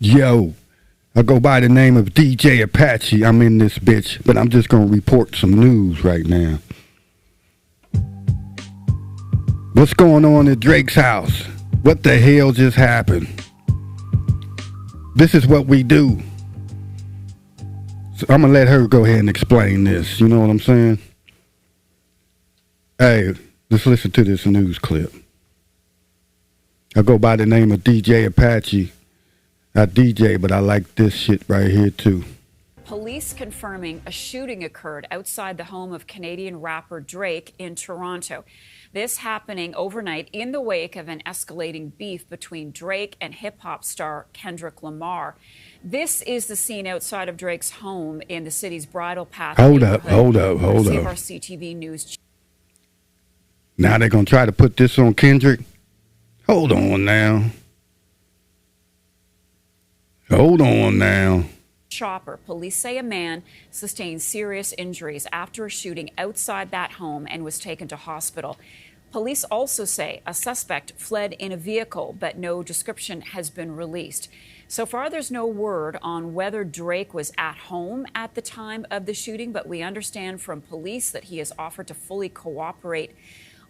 Yo, I go by the name of DJ Apache. I'm in this bitch, but I'm just gonna report some news right now. What's going on at Drake's house? What the hell just happened? This is what we do. So I'm gonna let her go ahead and explain this. You know what I'm saying? Hey, let's listen to this news clip. I go by the name of DJ Apache. I DJ, but I like this shit right here too. Police confirming a shooting occurred outside the home of Canadian rapper Drake in Toronto. This happening overnight in the wake of an escalating beef between Drake and hip-hop star Kendrick Lamar. This is the scene outside of Drake's home in the city's Bridle Path neighborhood. Hold up. CRCTV News. Now they're going to try to put this on Kendrick? Hold on now. Chopper. Police say a man sustained serious injuries after a shooting outside that home and was taken to hospital. Police also say a suspect fled in a vehicle, but no description has been released. So far, there's no word on whether Drake was at home at the time of the shooting, but we understand from police that he has offered to fully cooperate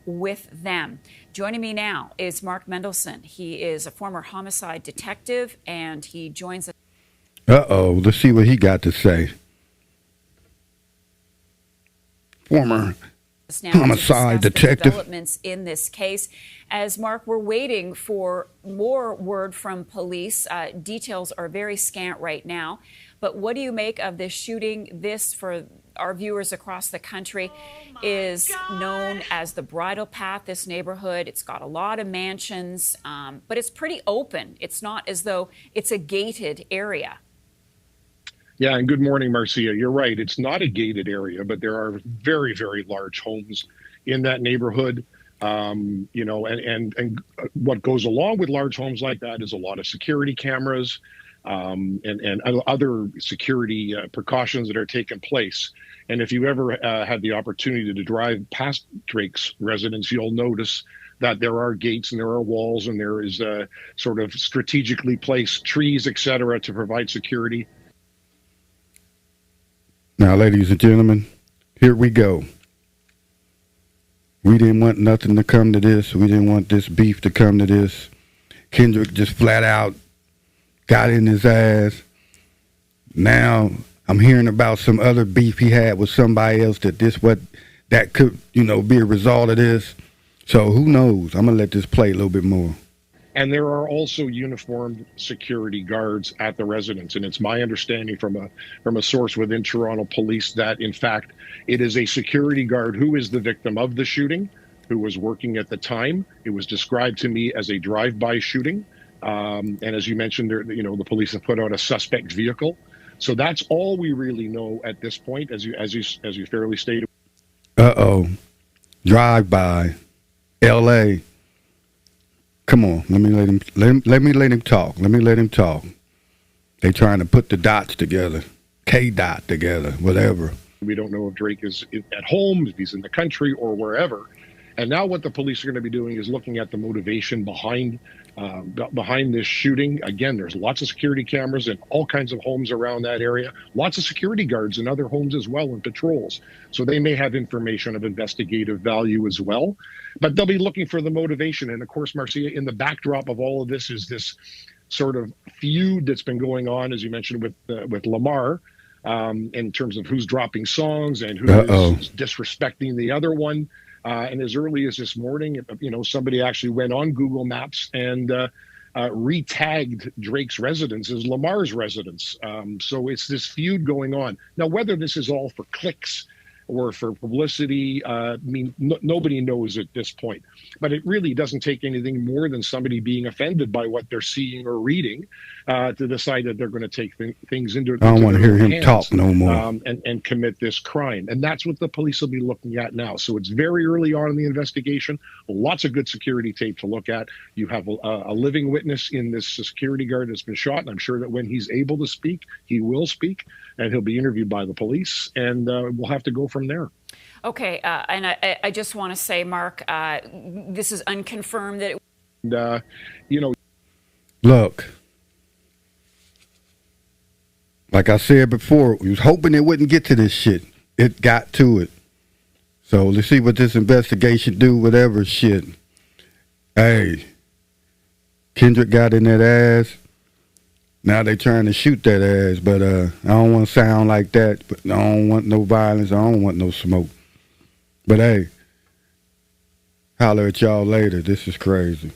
with them. Joining me now is Mark Mendelson. He is a former homicide detective, and he joins us. Let's see what he got to say. Former homicide detective. Developments in this case. As Mark, we're waiting for more word from police. Details are very scant right now. But what do you make of this shooting? This, for our viewers across the country, is known as the Bridle Path, this neighborhood. It's got a lot of mansions, but it's pretty open. It's not as though it's a gated area. Yeah, and good morning, Marcia. You're right. It's not a gated area, but there are very, very large homes in that neighborhood. And what goes along with large homes like that is a lot of security cameras and other security precautions that are taking place. And if you ever had the opportunity to drive past Drake's residence, you'll notice that there are gates and there are walls and there is sort of strategically placed trees, et cetera, to provide security. Now, ladies and gentlemen, here we go. We didn't want nothing to come to this. We didn't want this beef to come to this. Kendrick just flat out got in his ass. Now I'm hearing about some other beef he had with somebody else that could, be a result of this. So who knows? I'm going to let this play a little bit more. And there are also uniformed security guards at the residence. And it's my understanding from a source within Toronto Police that, in fact, it is a security guard who is the victim of the shooting, who was working at the time. It was described to me as a drive-by shooting. And as you mentioned, the police have put out a suspect vehicle. So that's all we really know at this point, as you fairly stated. Drive-by. L.A. Come on, let me let him talk. Let me let him talk. They trying to put the dots together, K-dot together, whatever. We don't know if Drake is at home, if he's in the country, or wherever. And now what the police are going to be doing is looking at the motivation behind this shooting. Again, there's lots of security cameras in all kinds of homes around that area, lots of security guards in other homes as well and patrols. So they may have information of investigative value as well, but they'll be looking for the motivation. And of course, Marcia, in the backdrop of all of this is this sort of feud that's been going on, as you mentioned, with Lamar, in terms of who's dropping songs and who is disrespecting the other one. And as early as this morning, somebody actually went on Google Maps and re-tagged Drake's residence as Lamar's residence. So it's this feud going on. Now, whether this is all for clicks or for publicity, nobody knows at this point. But it really doesn't take anything more than somebody being offended by what they're seeing or reading to decide that they're going to take things into I don't want to hear him talk no more. And commit this crime. And that's what the police will be looking at now. So it's very early on in the investigation. Lots of good security tape to look at. You have a living witness in this security guard that's been shot. And I'm sure that when he's able to speak, he will speak. And he'll be interviewed by the police. And we'll have to go from there. Okay. And I just want to say, Mark, this is unconfirmed that Look, Like I said before, we was hoping it wouldn't get to this shit. It got to it. So let's see what this investigation do, whatever shit. Hey, Kendrick got in that ass. Now they trying to shoot that ass, but I don't want to sound like that. But I don't want no violence. I don't want no smoke. But hey, holler at y'all later. This is crazy.